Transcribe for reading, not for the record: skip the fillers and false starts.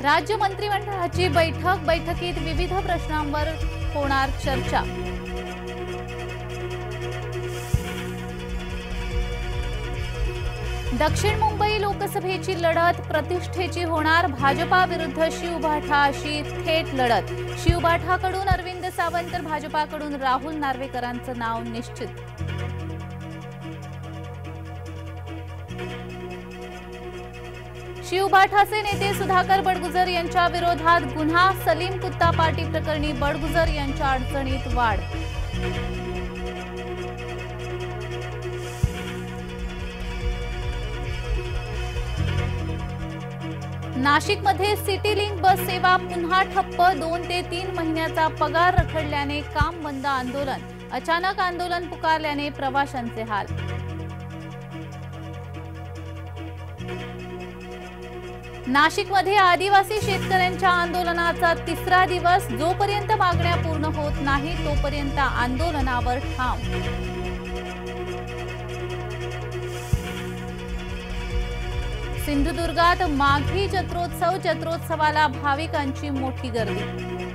राज्य मंत्रिमंडळाची बैठकीत विविध प्रश्नांवर होणार चर्चा। दक्षिण मुंबई लोकसभेची लढत प्रतिष्ठेची होणार। भाजपा विरुद्ध शिवबाठा अशी थेट लढत। शिवबाठाकडून अरविंद सावंत तर भाजपाकडून राहुल नार्वेकरांचं नाव निश्चित। शिवबाठाचे नेते सुधाकर बडगुजर यांच्या विरोधात गुन्हा। सलीम कुत्ता पार्टी प्रकरणी बडगुजर यांच्या अडचणीत वाढ। नाशिकमध्ये सिटी लिंक बस सेवा पुन्हा ठप्प। 2 ते 3 महिन्याचा पगार रखडल्याने काम बंद आंदोलन। अचानक आंदोलन पुकारल्याने प्रवाशांचे हाल। नाशिकमध्ये आदिवासी शेतकऱ्यांच्या आंदोलनाचा 3रा दिवस। जोपर्यंत मागण्या पूर्ण होत नाही तोपर्यंत आंदोलनावर ठाम। सिंधुदुर्गात माघी जत्रोत्सवाला भाविकांची मोठी गर्दी।